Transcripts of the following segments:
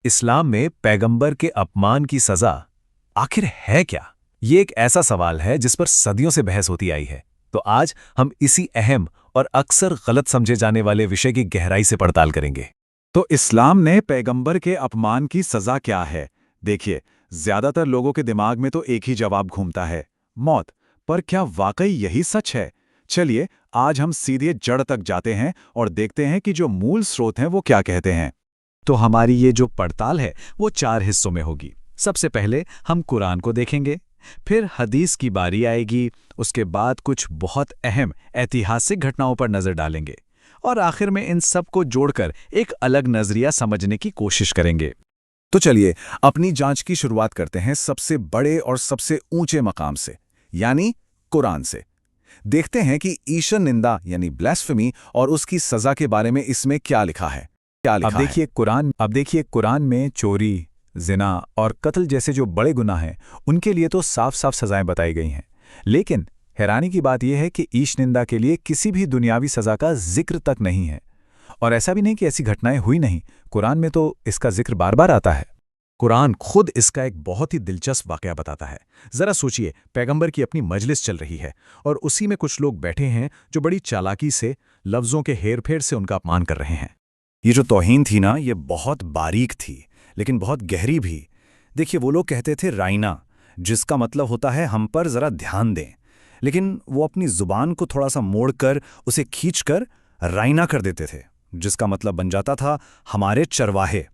इस्लाम में पैगंबर के अपमान की सजा आखिर है क्या? ये एक ऐसा सवाल है जिस पर सदियों से बहस होती आई है। तो आज हम इसी अहम और अक्सर गलत समझे जाने वाले विषय की गहराई से पड़ताल करेंगे। तो इस्लाम ने पैगंबर के अपमान की सजा क्या है? देखिए, ज्यादातर लोगों के दिमाग में तो एक ही जवाब घूमता है, मौत। पर क्या वाकई यही सच है? चलिए, आज हम सीधे जड़ तक जाते हैं और देखते हैं कि जो मूल स्रोत हैं वो क्या कहते हैं। तो हमारी ये जो पड़ताल है वो 4 हिस्सों में होगी। सबसे पहले हम कुरान को देखेंगे, फिर हदीस की बारी आएगी, उसके बाद कुछ बहुत अहम ऐतिहासिक घटनाओं पर नजर डालेंगे और आखिर में इन सब को जोड़कर एक अलग नजरिया समझने की कोशिश करेंगे। तो चलिए, अपनी जांच की शुरुआत करते हैं सबसे बड़े और सबसे ऊंचे मकाम से, यानी कुरान से। देखते हैं कि ईशन निंदा यानी ब्लास्फेमी और उसकी सजा के बारे में इसमें क्या लिखा है। अब देखिए कुरान में चोरी, जिना और कत्ल जैसे जो बड़े गुनाह हैं उनके लिए तो साफ साफ सजाएं बताई गई हैं। लेकिन हैरानी की बात यह है कि ईश निंदा के लिए किसी भी दुनियावी सजा का जिक्र तक नहीं है। और ऐसा भी नहीं कि ऐसी घटनाएं हुई नहीं, कुरान में तो इसका जिक्र बार बार आता है। कुरान खुद इसका एक बहुत ही दिलचस्प वाकया बताता है। जरा सोचिए, पैगंबर की अपनी मजलिस चल रही है और उसी में कुछ लोग बैठे हैं जो बड़ी चालाकी से लफ्जों के हेरफेर से उनका अपमान कर रहे हैं। ये जो तौहीन थी ना, ये बहुत बारीक थी, लेकिन बहुत गहरी भी। देखिए, वो लोग कहते थे राइना, जिसका मतलब होता है हम पर जरा ध्यान दें, लेकिन वो अपनी जुबान को थोड़ा सा मोड़कर उसे खींचकर राइना कर देते थे, जिसका मतलब बन जाता था हमारे चरवाहे।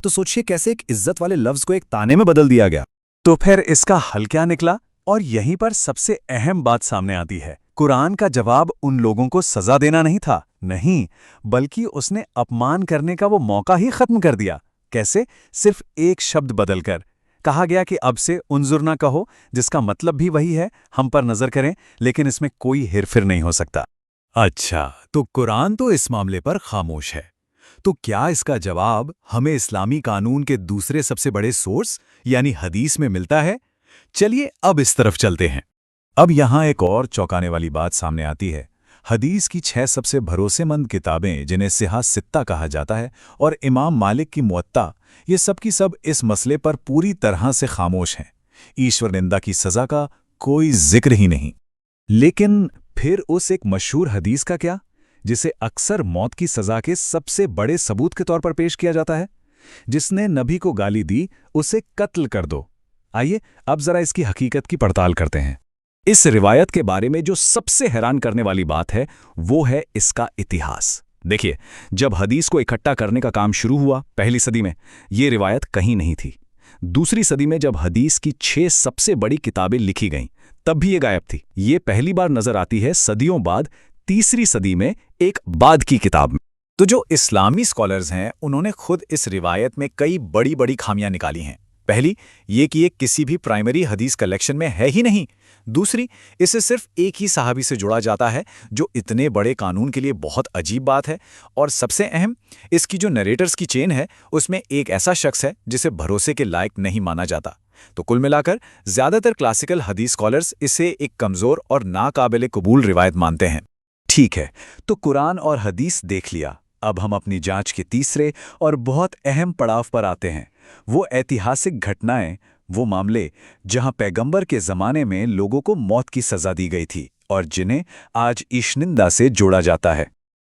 तो सोचिए कैसे एक इज्जत वाले लफ्ज को एक ताने में बदल दिया गया। तो फिर इसका हल क्या निकला? और यहीं पर सबसे अहम बात सामने आती है। कुरान का जवाब उन लोगों को सजा देना नहीं था, नहीं, बल्कि उसने अपमान करने का वो मौका ही खत्म कर दिया। कैसे? सिर्फ एक शब्द बदलकर। कहा गया कि अब से उन्जुर ना कहो, जिसका मतलब भी वही है, हम पर नजर करें, लेकिन इसमें कोई हेरफेर नहीं हो सकता। अच्छा, तो कुरान तो इस मामले पर खामोश है। तो क्या इसका जवाब हमें इस्लामी कानून के दूसरे सबसे बड़े सोर्स यानी हदीस में मिलता है? चलिए अब इस तरफ चलते हैं। अब यहां एक और चौंकाने वाली बात सामने आती है। हदीस की 6 सबसे भरोसेमंद किताबें, जिन्हें सिहा सित्ता कहा जाता है, और इमाम मालिक की मुवत्ता, ये सब की सब इस मसले पर पूरी तरह से खामोश हैं। ईश्वर निंदा की सजा का कोई जिक्र ही नहीं। लेकिन फिर उस एक मशहूर हदीस का क्या, जिसे अक्सर मौत की सजा के सबसे बड़े सबूत के तौर पर पेश किया जाता है? जिसने नबी को गाली दी, उसे कत्ल कर दो। आइए अब जरा इसकी हकीकत की पड़ताल करते हैं। इस रिवायत के बारे में जो सबसे हैरान करने वाली बात है वो है इसका इतिहास। देखिए, जब हदीस को इकट्ठा करने का काम शुरू हुआ पहली सदी में, ये रिवायत कहीं नहीं थी। दूसरी सदी में जब हदीस की 6 सबसे बड़ी किताबें लिखी गईं, तब भी ये गायब थी। ये पहली बार नजर आती है सदियों बाद, तीसरी सदी में एक बाद की किताब में। तो जो इस्लामी स्कॉलर्स हैं, उन्होंने खुद इस रिवायत में कई बड़ी बड़ी खामियां निकाली हैं। पहली, ये कि ये किसी भी प्राइमरी हदीस कलेक्शन में है ही नहीं। दूसरी, इसे सिर्फ एक ही सहाबी से जोड़ा जाता है, जो इतने बड़े कानून के लिए बहुत अजीब बात है। और सबसे अहम, इसकी जो नरेटर्स की चेन है, उसमें एक ऐसा शख्स है जिसे भरोसे के लायक नहीं माना जाता। तो कुल मिलाकर ज्यादातर क्लासिकल हदीस स्कॉलर्स इसे एक कमजोर और नाकाबिले कबूल रिवायत मानते हैं। ठीक है, तो कुरान और हदीस देख लिया। अब हम अपनी जांच के तीसरे और बहुत अहम पड़ाव पर आते हैं। वो ऐतिहासिक घटनाएं, वो मामले जहां पैगंबर के जमाने में लोगों को मौत की सजा दी गई थी और जिन्हें आज ईशनिंदा से जोड़ा जाता है।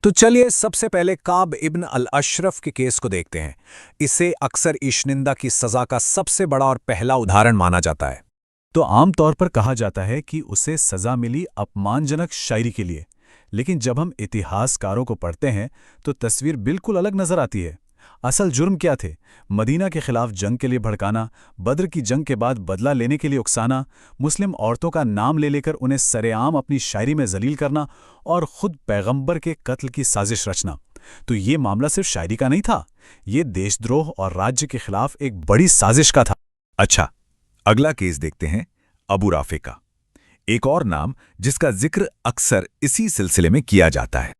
तो चलिए सबसे पहले काब इब्न अल अशरफ के केस को देखते हैं। इसे अक्सर ईशनिंदा की सजा का सबसे बड़ा और पहला उदाहरण माना जाता है। तो आमतौर पर कहा जाता है कि उसे सजा मिली अपमानजनक शायरी के लिए, लेकिन जब हम इतिहासकारों को पढ़ते हैं तो तस्वीर बिल्कुल अलग नजर आती है। असल जुर्म क्या थे? मदीना के खिलाफ जंग के लिए भड़काना, बद्र की जंग के बाद बदला लेने के लिए उकसाना, मुस्लिम औरतों का नाम ले लेकर उन्हें सरेआम अपनी शायरी में जलील करना और खुद पैगंबर के कत्ल की साजिश रचना। तो ये मामला सिर्फ शायरी का नहीं था, ये देशद्रोह और राज्य के खिलाफ एक बड़ी साजिश का था। अच्छा, अगला केस देखते हैं, अबू राफे का। एक और नाम जिसका जिक्र अक्सर इसी सिलसिले में किया जाता है।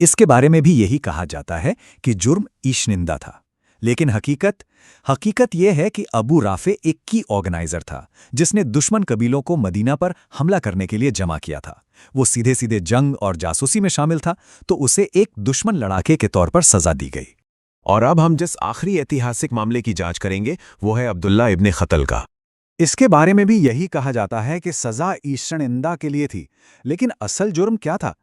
इसके बारे में भी यही कहा जाता है कि जुर्म ईशनिंदा था, लेकिन हकीकत यह है कि अबू राफे एक की ऑर्गेनाइजर था, जिसने दुश्मन कबीलों को मदीना पर हमला करने के लिए जमा किया था। वो सीधे सीधे जंग और जासूसी में शामिल था, तो उसे एक दुश्मन लड़ाके के तौर पर सजा दी गई। और अब हम जिस आखिरी ऐतिहासिक मामले की जांच करेंगे वो है अब्दुल्ला इब्न क़त्ल का। इसके बारे में भी यही कहा जाता है कि सजा ईशनिंदा के लिए थी, लेकिन असल जुर्म क्या था?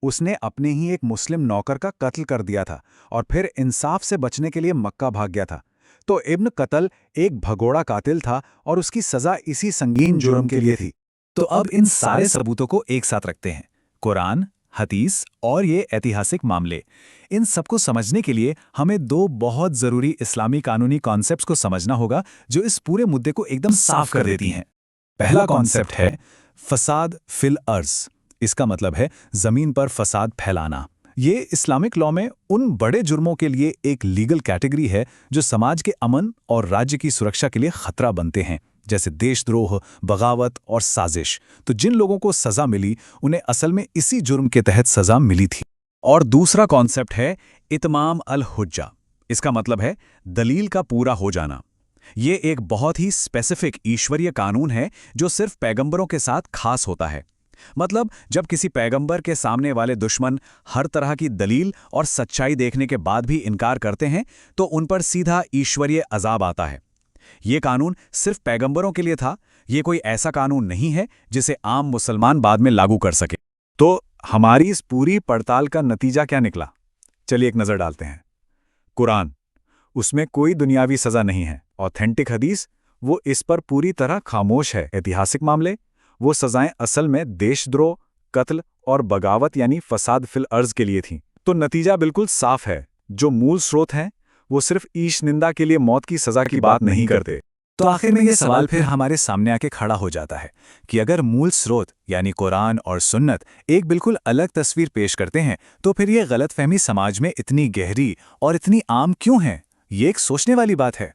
उसने अपने ही एक मुस्लिम नौकर का कत्ल कर दिया था और फिर इंसाफ से बचने के लिए मक्का भाग गया था। तो इब्न कत्ल एक भगोड़ा कातिल था और उसकी सजा इसी संगीन जुर्म के लिए थी। तो अब इन सारे सबूतों को एक साथ रखते हैं, कुरान, हदीस और ये ऐतिहासिक मामले। इन सबको समझने के लिए हमें दो बहुत ज़रूरी इस्लामी कानूनी कॉन्सेप्ट्स को समझना होगा जो इस पूरे मुद्दे को एकदम साफ कर देती हैं। पहला कॉन्सेप्ट है फसाद फिल अर्ज़। इसका मतलब है ज़मीन पर फसाद फैलाना। ये इस्लामिक लॉ में उन बड़े जुर्मों के लिए एक लीगल कैटेगरी है जो समाज के अमन और राज्य की सुरक्षा के लिए खतरा बनते हैं, जैसे देशद्रोह, बगावत और साजिश। तो जिन लोगों को सज़ा मिली उन्हें असल में इसी जुर्म के तहत सज़ा मिली थी। और दूसरा कॉन्सेप्ट है इत्माम अल हुज्जा। इसका मतलब है दलील का पूरा हो जाना। ये एक बहुत ही स्पेसिफिक ईश्वरीय कानून है जो सिर्फ पैगंबरों के साथ खास होता है। मतलब जब किसी पैगंबर के सामने वाले दुश्मन हर तरह की दलील और सच्चाई देखने के बाद भी इनकार करते हैं तो उन पर सीधा ईश्वरीय अजाब आता है। ये कानून सिर्फ पैगंबरों के लिए था, ये कोई ऐसा कानून नहीं है जिसे आम मुसलमान बाद में लागू कर सके। तो हमारी इस पूरी पड़ताल का नतीजा क्या निकला? चलिए एक नज़र डालते हैं। कुरान, उसमें कोई दुनियावी सज़ा नहीं है। ऑथेंटिक हदीस, वो इस पर पूरी तरह खामोश है। ऐतिहासिक मामले, वो सज़ाएं असल में देशद्रोह, कत्ल और बगावत यानी फसाद फिल अर्ज़ के लिए थीं। तो नतीजा बिल्कुल साफ है। जो मूल स्रोत हैं वो सिर्फ ईश निंदा के लिए मौत की सज़ा की बात नहीं करते। तो आखिर में ये सवाल फिर हमारे सामने आके खड़ा हो जाता है कि अगर मूल स्रोत यानी कुरान और सुन्नत एक बिल्कुल अलग तस्वीर पेश करते हैं तो फिर ये गलतफहमी समाज में इतनी गहरी और इतनी आम क्यों है? ये एक सोचने वाली बात है।